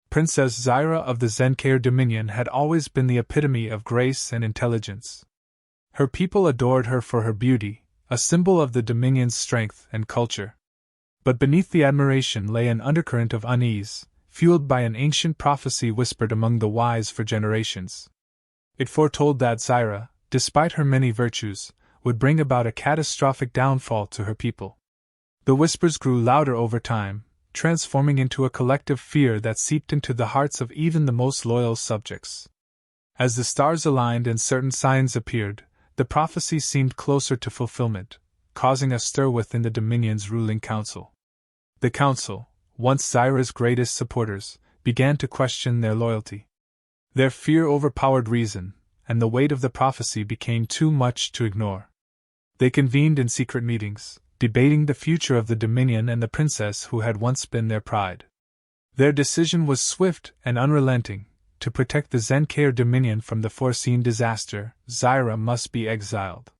Princess Zyra of the Zencair Dominion had always been the epitome of grace and intelligence. Her people adored her for her beauty, a symbol of the Dominion's strength and culture. But beneath the admiration lay an undercurrent of unease, fueled by an ancient prophecy whispered among the wise for generations. It foretold that Zyra, despite her many virtues, would bring about a catastrophic downfall to her people. The whispers grew louder over time, transforming into a collective fear that seeped into the hearts of even the most loyal subjects. As the stars aligned and certain signs appeared, the prophecy seemed closer to fulfillment, causing a stir within the Dominion's ruling council. The council, once Zyra's greatest supporters, began to question their loyalty. Their fear overpowered reason, and the weight of the prophecy became too much to ignore. They convened in secret meetings, debating the future of the Dominion and the princess who had once been their pride. Their decision was swift and unrelenting. To protect the Zencair Dominion from the foreseen disaster, Zyra must be exiled.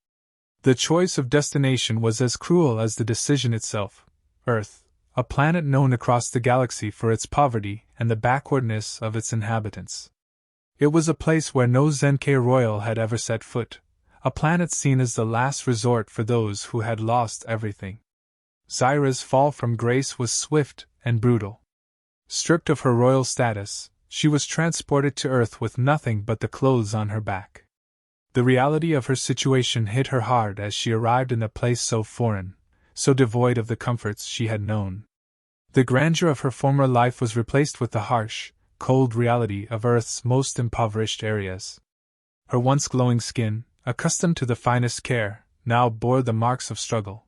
The choice of destination was as cruel as the decision itself. Earth, a planet known across the galaxy for its poverty and the backwardness of its inhabitants. It was a place where no Zencair royal had ever set foot, a planet seen as the last resort for those who had lost everything. Zyra's fall from grace was swift and brutal. Stripped of her royal status, she was transported to Earth with nothing but the clothes on her back. The reality of her situation hit her hard as she arrived in a place so foreign, so devoid of the comforts she had known. The grandeur of her former life was replaced with the harsh, cold reality of Earth's most impoverished areas. Her once glowing skin, accustomed to the finest care, now bore the marks of struggle.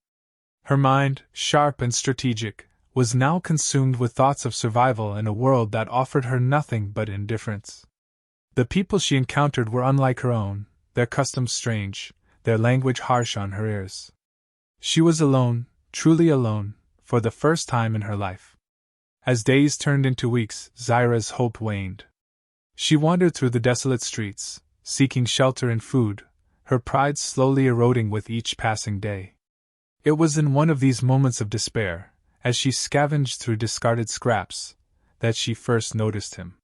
Her mind, sharp and strategic, was now consumed with thoughts of survival in a world that offered her nothing but indifference. The people she encountered were unlike her own, their customs strange, their language harsh on her ears. She was alone, truly alone, for the first time in her life. As days turned into weeks, Zyra's hope waned. She wandered through the desolate streets, seeking shelter and food, her pride slowly eroding with each passing day. It was in one of these moments of despair, as she scavenged through discarded scraps, that she first noticed him.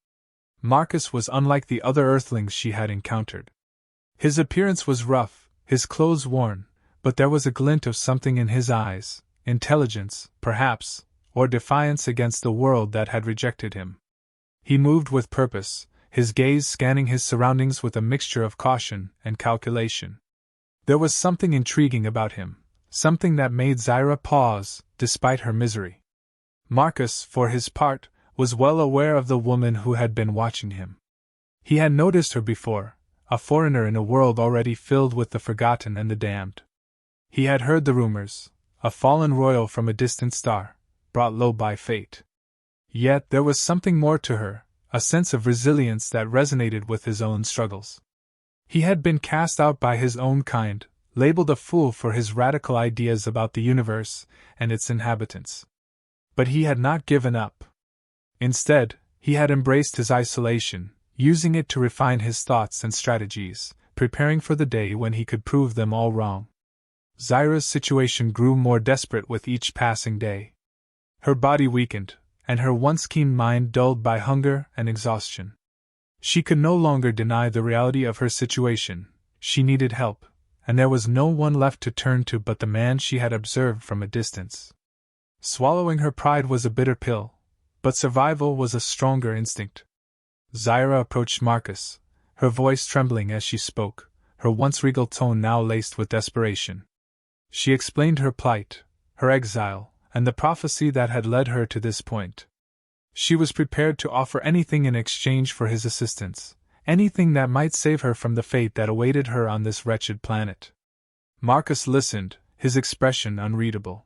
Marcus was unlike the other Earthlings she had encountered. His appearance was rough, his clothes worn, but there was a glint of something in his eyes, intelligence, perhaps, or defiance against the world that had rejected him. He moved with purpose, his gaze scanning his surroundings with a mixture of caution and calculation. There was something intriguing about him, something that made Zyra pause, despite her misery. Marcus, for his part, was well aware of the woman who had been watching him. He had noticed her before, a foreigner in a world already filled with the forgotten and the damned. He had heard the rumors, a fallen royal from a distant star, brought low by fate. Yet there was something more to her, a sense of resilience that resonated with his own struggles. He had been cast out by his own kind, labeled a fool for his radical ideas about the universe and its inhabitants. But he had not given up. Instead, he had embraced his isolation, using it to refine his thoughts and strategies, preparing for the day when he could prove them all wrong. Zyra's situation grew more desperate with each passing day. Her body weakened, and her once keen mind dulled by hunger and exhaustion. She could no longer deny the reality of her situation. She needed help, and there was no one left to turn to but the man she had observed from a distance. Swallowing her pride was a bitter pill, but survival was a stronger instinct. Zyra approached Marcus, her voice trembling as she spoke, her once regal tone now laced with desperation. She explained her plight, her exile, and the prophecy that had led her to this point. She was prepared to offer anything in exchange for his assistance, anything that might save her from the fate that awaited her on this wretched planet. Marcus listened, his expression unreadable.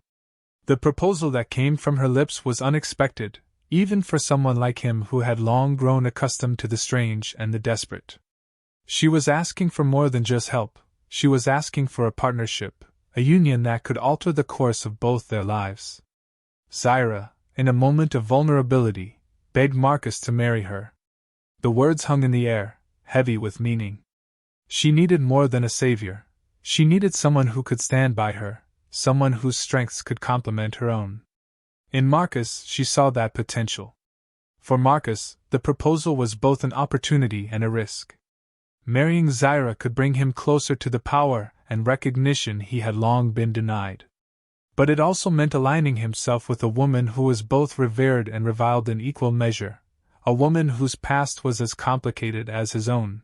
The proposal that came from her lips was unexpected, even for someone like him who had long grown accustomed to the strange and the desperate. She was asking for more than just help, she was asking for a partnership, a union that could alter the course of both their lives. Zyra, in a moment of vulnerability, begged Marcus to marry her. The words hung in the air, heavy with meaning. She needed more than a savior. She needed someone who could stand by her, someone whose strengths could complement her own. In Marcus, she saw that potential. For Marcus, the proposal was both an opportunity and a risk. Marrying Zyra could bring him closer to the power and recognition he had long been denied. But it also meant aligning himself with a woman who was both revered and reviled in equal measure, a woman whose past was as complicated as his own.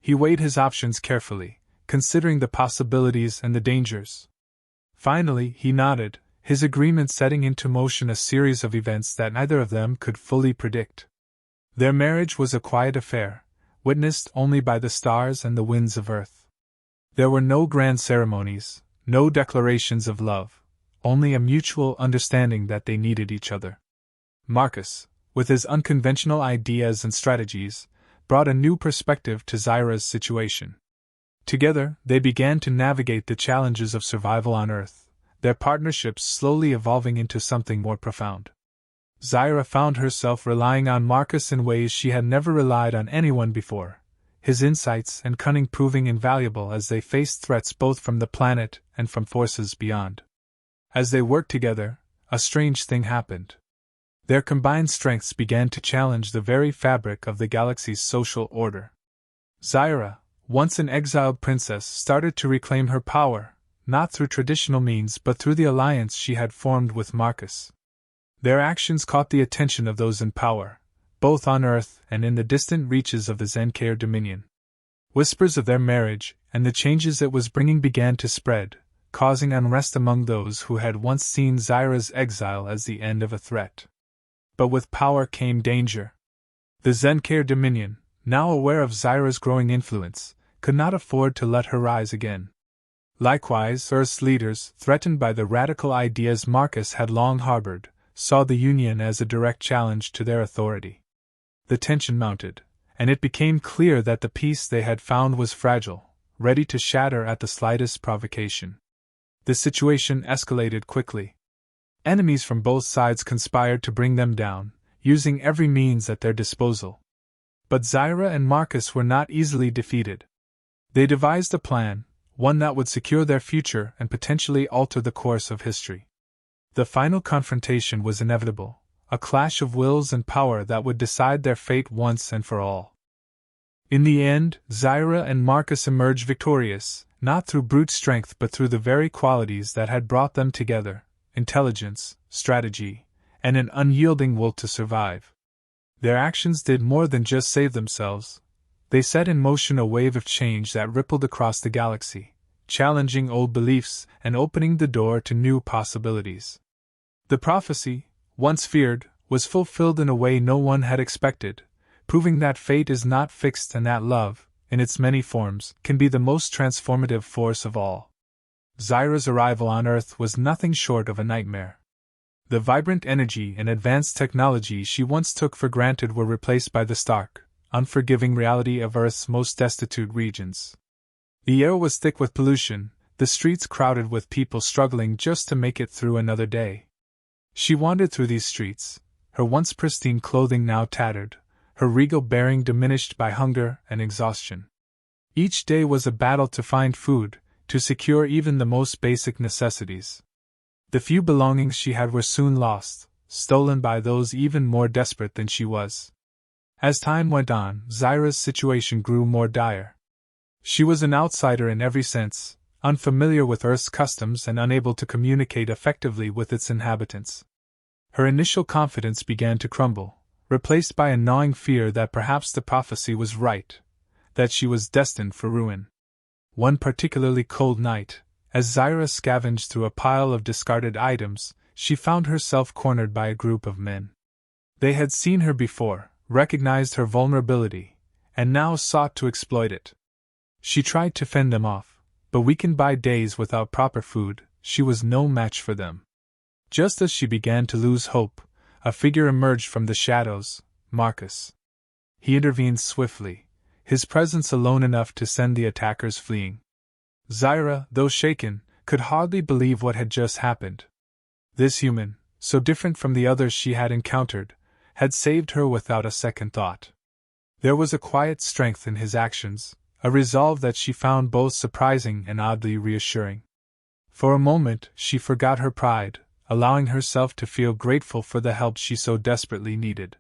He weighed his options carefully, considering the possibilities and the dangers. Finally, he nodded, his agreement setting into motion a series of events that neither of them could fully predict. Their marriage was a quiet affair, witnessed only by the stars and the winds of earth. There were no grand ceremonies, no declarations of love, only a mutual understanding that they needed each other. Marcus, with his unconventional ideas and strategies, brought a new perspective to Zyra's situation. Together, they began to navigate the challenges of survival on Earth, their partnerships slowly evolving into something more profound. Zyra found herself relying on Marcus in ways she had never relied on anyone before, his insights and cunning proving invaluable as they faced threats both from the planet and from forces beyond. As they worked together, a strange thing happened. Their combined strengths began to challenge the very fabric of the galaxy's social order. Zyra, once an exiled princess, started to reclaim her power, not through traditional means but through the alliance she had formed with Marcus. Their actions caught the attention of those in power, both on Earth and in the distant reaches of the Zyra Dominion. Whispers of their marriage and the changes it was bringing began to spread, causing unrest among those who had once seen Zyra's exile as the end of a threat. But with power came danger. The Zyra Dominion, now aware of Zyra's growing influence, could not afford to let her rise again. Likewise, Earth's leaders, threatened by the radical ideas Marcus had long harbored, saw the Union as a direct challenge to their authority. The tension mounted, and it became clear that the peace they had found was fragile, ready to shatter at the slightest provocation. The situation escalated quickly. Enemies from both sides conspired to bring them down, using every means at their disposal. But Zyra and Marcus were not easily defeated. They devised a plan, one that would secure their future and potentially alter the course of history. The final confrontation was inevitable, a clash of wills and power that would decide their fate once and for all. In the end, Zyra and Marcus emerged victorious, not through brute strength but through the very qualities that had brought them together: intelligence, strategy, and an unyielding will to survive. Their actions did more than just save themselves. They set in motion a wave of change that rippled across the galaxy, challenging old beliefs and opening the door to new possibilities. The prophecy, once feared, was fulfilled in a way no one had expected, proving that fate is not fixed and that love, in its many forms, can be the most transformative force of all. Zyra's arrival on Earth was nothing short of a nightmare. The vibrant energy and advanced technology she once took for granted were replaced by the stark, unforgiving reality of Earth's most destitute regions. The air was thick with pollution, the streets crowded with people struggling just to make it through another day. She wandered through these streets, her once pristine clothing now tattered, her regal bearing diminished by hunger and exhaustion. Each day was a battle to find food, to secure even the most basic necessities. The few belongings she had were soon lost, stolen by those even more desperate than she was. As time went on, Zyra's situation grew more dire. She was an outsider in every sense, unfamiliar with Earth's customs and unable to communicate effectively with its inhabitants. Her initial confidence began to crumble, replaced by a gnawing fear that perhaps the prophecy was right, that she was destined for ruin. One particularly cold night, as Zyra scavenged through a pile of discarded items, she found herself cornered by a group of men. They had seen her before, recognized her vulnerability, and now sought to exploit it. She tried to fend them off, but weakened by days without proper food, she was no match for them. Just as she began to lose hope, a figure emerged from the shadows: Marcus. He intervened swiftly, his presence alone enough to send the attackers fleeing. Zyra, though shaken, could hardly believe what had just happened. This human, so different from the others she had encountered, had saved her without a second thought. There was a quiet strength in his actions, a resolve that she found both surprising and oddly reassuring. For a moment she forgot her pride, allowing herself to feel grateful for the help she so desperately needed.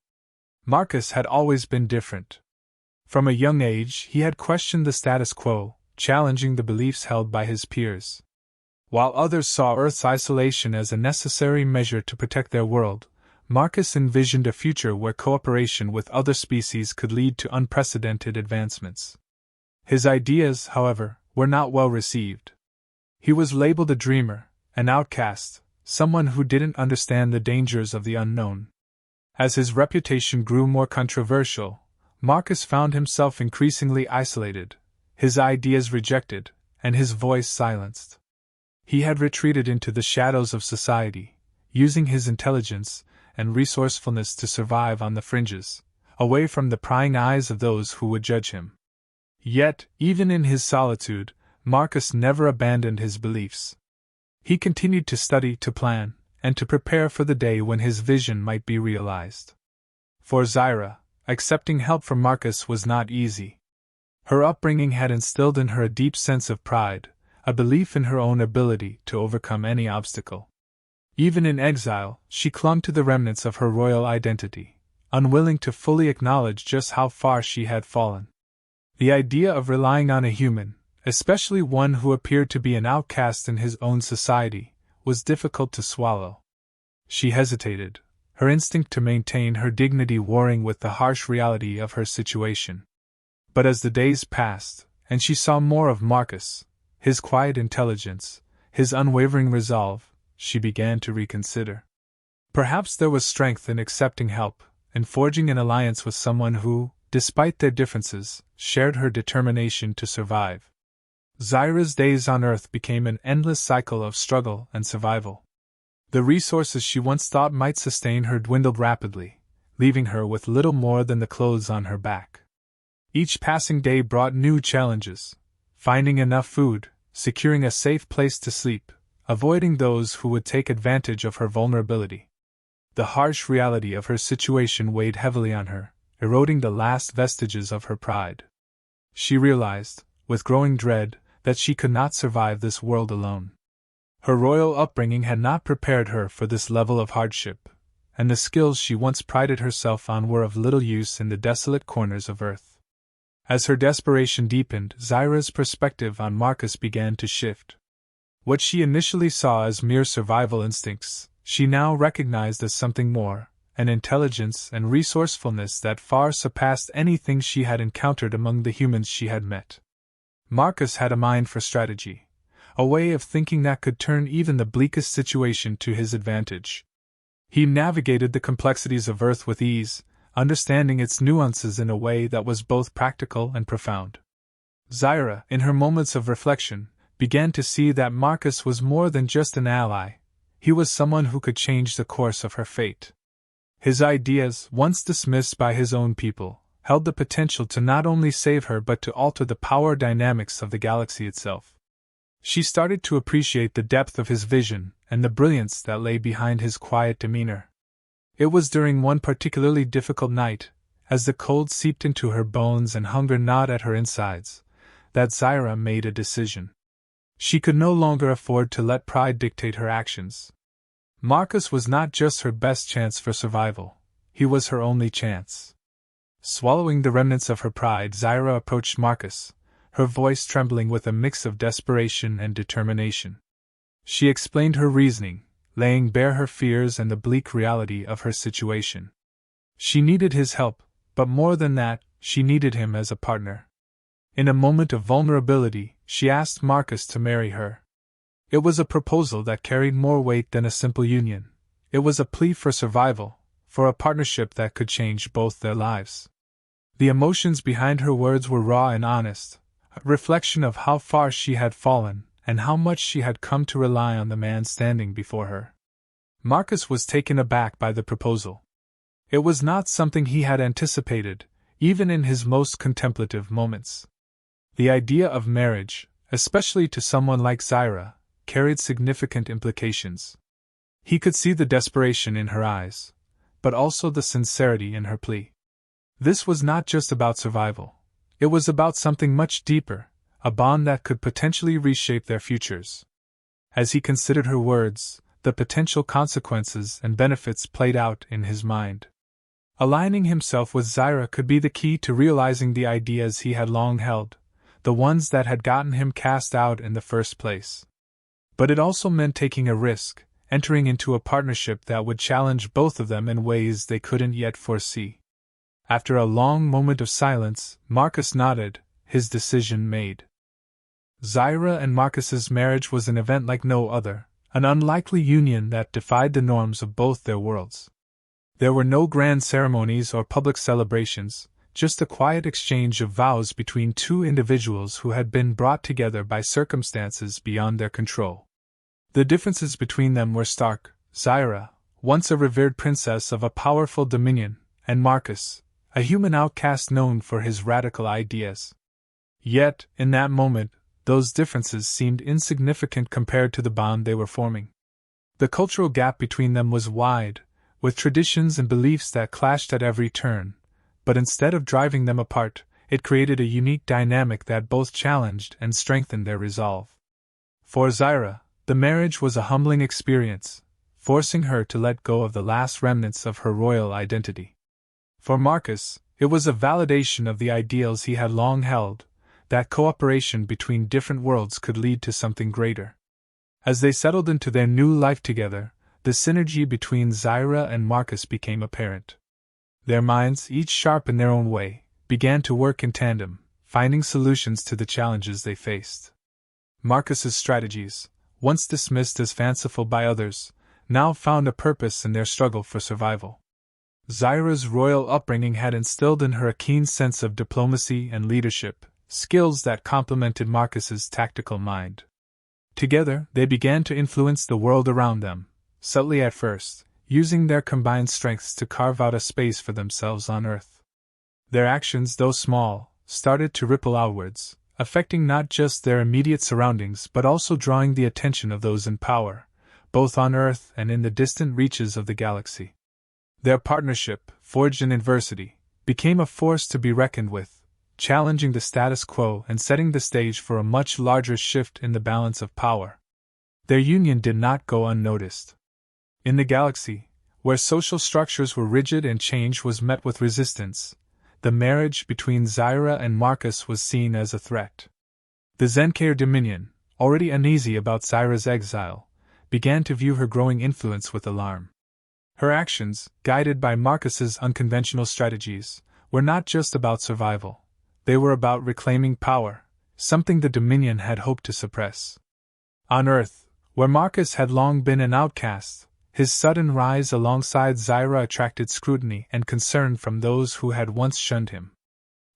Marcus had always been different. From a young age, he had questioned the status quo, challenging the beliefs held by his peers. While others saw Earth's isolation as a necessary measure to protect their world, Marcus envisioned a future where cooperation with other species could lead to unprecedented advancements. His ideas, however, were not well received. He was labeled a dreamer, an outcast, someone who didn't understand the dangers of the unknown. As his reputation grew more controversial, Marcus found himself increasingly isolated, his ideas rejected, and his voice silenced. He had retreated into the shadows of society, using his intelligence and resourcefulness to survive on the fringes, away from the prying eyes of those who would judge him. Yet, even in his solitude, Marcus never abandoned his beliefs. He continued to study, to plan, and to prepare for the day when his vision might be realized. For Zyra, accepting help from Marcus was not easy. Her upbringing had instilled in her a deep sense of pride, a belief in her own ability to overcome any obstacle. Even in exile, she clung to the remnants of her royal identity, unwilling to fully acknowledge just how far she had fallen. The idea of relying on a human, especially one who appeared to be an outcast in his own society, was difficult to swallow. She hesitated, her instinct to maintain her dignity warring with the harsh reality of her situation. But as the days passed, and she saw more of Marcus, his quiet intelligence, his unwavering resolve, she began to reconsider. Perhaps there was strength in accepting help, in forging an alliance with someone who, despite their differences, shared her determination to survive. Zyra's days on Earth became an endless cycle of struggle and survival. The resources she once thought might sustain her dwindled rapidly, leaving her with little more than the clothes on her back. Each passing day brought new challenges: finding enough food, securing a safe place to sleep, avoiding those who would take advantage of her vulnerability. The harsh reality of her situation weighed heavily on her, eroding the last vestiges of her pride. She realized, with growing dread, that she could not survive this world alone. Her royal upbringing had not prepared her for this level of hardship, and the skills she once prided herself on were of little use in the desolate corners of Earth. As her desperation deepened, Zyra's perspective on Marcus began to shift. What she initially saw as mere survival instincts, she now recognized as something more, an intelligence and resourcefulness that far surpassed anything she had encountered among the humans she had met. Marcus had a mind for strategy, a way of thinking that could turn even the bleakest situation to his advantage. He navigated the complexities of Earth with ease, understanding its nuances in a way that was both practical and profound. Zyra, in her moments of reflection, began to see that Marcus was more than just an ally. He was someone who could change the course of her fate. His ideas, once dismissed by his own people, held the potential to not only save her but to alter the power dynamics of the galaxy itself. She started to appreciate the depth of his vision and the brilliance that lay behind his quiet demeanor. It was during one particularly difficult night, as the cold seeped into her bones and hunger gnawed at her insides, that Zyra made a decision. She could no longer afford to let pride dictate her actions. Marcus was not just her best chance for survival, he was her only chance. Swallowing the remnants of her pride, Zyra approached Marcus, her voice trembling with a mix of desperation and determination. She explained her reasoning, laying bare her fears and the bleak reality of her situation. She needed his help, but more than that, she needed him as a partner. In a moment of vulnerability, she asked Marcus to marry her. It was a proposal that carried more weight than a simple union. It was a plea for survival, for a partnership that could change both their lives. The emotions behind her words were raw and honest, a reflection of how far she had fallen and how much she had come to rely on the man standing before her. Marcus was taken aback by the proposal. It was not something he had anticipated, even in his most contemplative moments. The idea of marriage, especially to someone like Zyra, carried significant implications. He could see the desperation in her eyes, but also the sincerity in her plea. This was not just about survival. It was about something much deeper, a bond that could potentially reshape their futures. As he considered her words, the potential consequences and benefits played out in his mind. Aligning himself with Zyra could be the key to realizing the ideas he had long held, the ones that had gotten him cast out in the first place. But it also meant taking a risk, entering into a partnership that would challenge both of them in ways they couldn't yet foresee. After a long moment of silence, Marcus nodded, his decision made. Zyra and Marcus's marriage was an event like no other, an unlikely union that defied the norms of both their worlds. There were no grand ceremonies or public celebrations, just a quiet exchange of vows between two individuals who had been brought together by circumstances beyond their control. The differences between them were stark. Zyra, once a revered princess of a powerful dominion, and Marcus, a human outcast known for his radical ideas. Yet, in that moment, those differences seemed insignificant compared to the bond they were forming. The cultural gap between them was wide, with traditions and beliefs that clashed at every turn, but instead of driving them apart, it created a unique dynamic that both challenged and strengthened their resolve. For Zyra, the marriage was a humbling experience, forcing her to let go of the last remnants of her royal identity. For Marcus, it was a validation of the ideals he had long held, that cooperation between different worlds could lead to something greater. As they settled into their new life together, the synergy between Zyra and Marcus became apparent. Their minds, each sharp in their own way, began to work in tandem, finding solutions to the challenges they faced. Marcus's strategies, once dismissed as fanciful by others, now found a purpose in their struggle for survival. Zyra's royal upbringing had instilled in her a keen sense of diplomacy and leadership, skills that complemented Marcus's tactical mind. Together, they began to influence the world around them, subtly at first, using their combined strengths to carve out a space for themselves on Earth. Their actions, though small, started to ripple outwards, affecting not just their immediate surroundings but also drawing the attention of those in power, both on Earth and in the distant reaches of the galaxy. Their partnership, forged in adversity, became a force to be reckoned with, challenging the status quo and setting the stage for a much larger shift in the balance of power. Their union did not go unnoticed. In the galaxy, where social structures were rigid and change was met with resistance, the marriage between Zyra and Marcus was seen as a threat. The Zyra Dominion, already uneasy about Zyra's exile, began to view her growing influence with alarm. Her actions, guided by Marcus's unconventional strategies, were not just about survival. They were about reclaiming power, something the Dominion had hoped to suppress. On Earth, where Marcus had long been an outcast, his sudden rise alongside Zyra attracted scrutiny and concern from those who had once shunned him.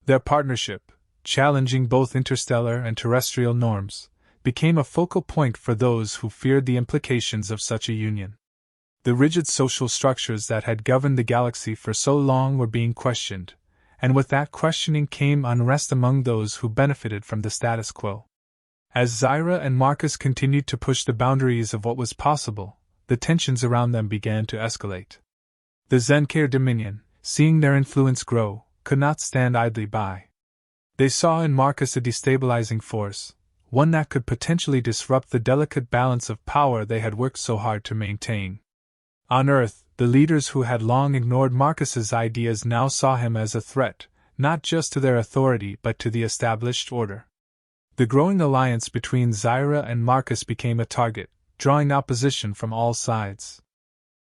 Their partnership, challenging both interstellar and terrestrial norms, became a focal point for those who feared the implications of such a union. The rigid social structures that had governed the galaxy for so long were being questioned, and with that questioning came unrest among those who benefited from the status quo. As Zyra and Marcus continued to push the boundaries of what was possible, the tensions around them began to escalate. The Zyra Dominion, seeing their influence grow, could not stand idly by. They saw in Marcus a destabilizing force, one that could potentially disrupt the delicate balance of power they had worked so hard to maintain. On Earth, the leaders who had long ignored Marcus's ideas now saw him as a threat, not just to their authority but to the established order. The growing alliance between Zyra and Marcus became a target, drawing opposition from all sides.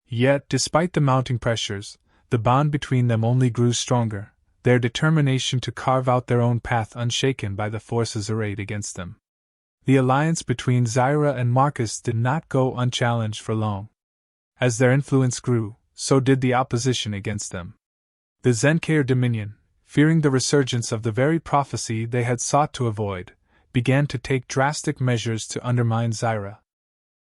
Yet, despite the mounting pressures, the bond between them only grew stronger, their determination to carve out their own path unshaken by the forces arrayed against them. The alliance between Zyra and Marcus did not go unchallenged for long. As their influence grew, so did the opposition against them. The Zyra Dominion, fearing the resurgence of the very prophecy they had sought to avoid, began to take drastic measures to undermine Zyra.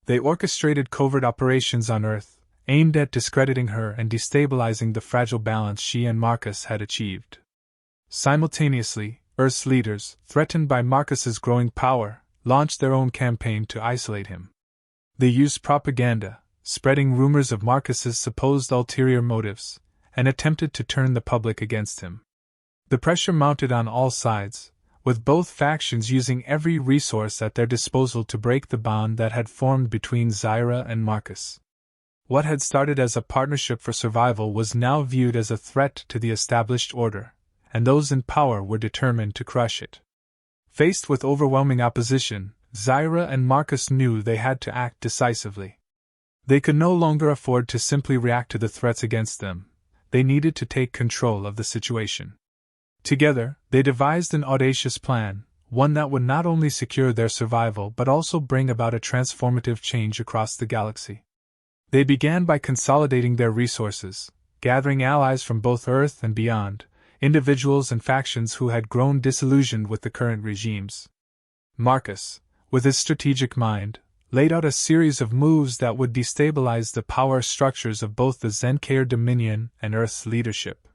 They orchestrated covert operations on Earth, aimed at discrediting her and destabilizing the fragile balance she and Marcus had achieved. Simultaneously, Earth's leaders, threatened by Marcus's growing power, launched their own campaign to isolate him. They used propaganda, spreading rumors of Marcus's supposed ulterior motives, and attempted to turn the public against him. The pressure mounted on all sides, with both factions using every resource at their disposal to break the bond that had formed between Zyra and Marcus. What had started as a partnership for survival was now viewed as a threat to the established order, and those in power were determined to crush it. Faced with overwhelming opposition, Zyra and Marcus knew they had to act decisively. They could no longer afford to simply react to the threats against them. They needed to take control of the situation. Together, they devised an audacious plan, one that would not only secure their survival but also bring about a transformative change across the galaxy. They began by consolidating their resources, gathering allies from both Earth and beyond, individuals and factions who had grown disillusioned with the current regimes. Marcus, with his strategic mind, laid out a series of moves that would destabilize the power structures of both the Zyra Dominion and Earth's leadership.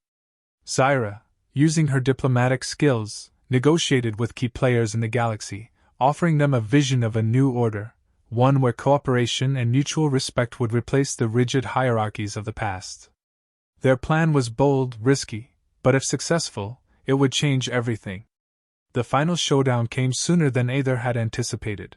Zyra, using her diplomatic skills, negotiated with key players in the galaxy, offering them a vision of a new order, one where cooperation and mutual respect would replace the rigid hierarchies of the past. Their plan was bold, risky, but if successful, it would change everything. The final showdown came sooner than either had anticipated.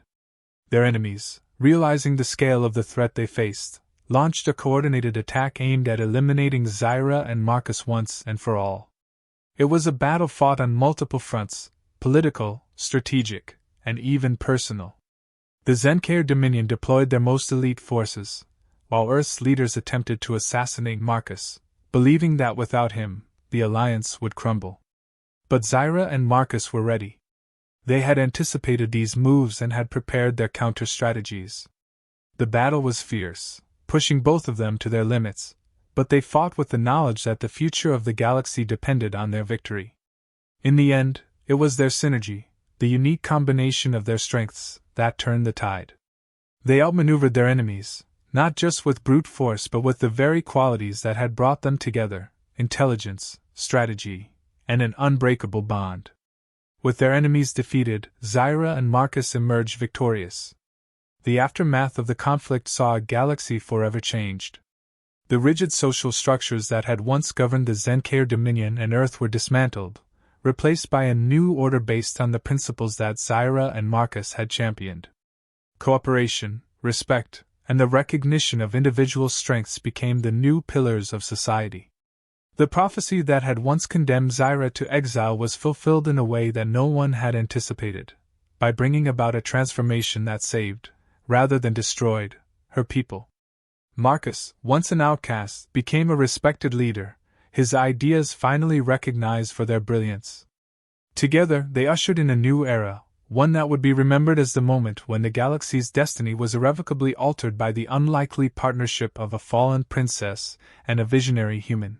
Their enemies, realizing the scale of the threat they faced, launched a coordinated attack aimed at eliminating Zyra and Marcus once and for all. It was a battle fought on multiple fronts: political, strategic, and even personal. The Zyra Dominion deployed their most elite forces, while Earth's leaders attempted to assassinate Marcus, believing that without him, the alliance would crumble. But Zyra and Marcus were ready. They had anticipated these moves and had prepared their counter-strategies. The battle was fierce, pushing both of them to their limits, but they fought with the knowledge that the future of the galaxy depended on their victory. In the end, it was their synergy, the unique combination of their strengths, that turned the tide. They outmaneuvered their enemies, not just with brute force but with the very qualities that had brought them together: intelligence, strategy, and an unbreakable bond. With their enemies defeated, Zyra and Marcus emerged victorious. The aftermath of the conflict saw a galaxy forever changed. The rigid social structures that had once governed the Zyra Dominion and Earth were dismantled, replaced by a new order based on the principles that Zyra and Marcus had championed. Cooperation, respect, and the recognition of individual strengths became the new pillars of society. The prophecy that had once condemned Zyra to exile was fulfilled in a way that no one had anticipated, by bringing about a transformation that saved, rather than destroyed, her people. Marcus, once an outcast, became a respected leader, his ideas finally recognized for their brilliance. Together, they ushered in a new era, one that would be remembered as the moment when the galaxy's destiny was irrevocably altered by the unlikely partnership of a fallen princess and a visionary human.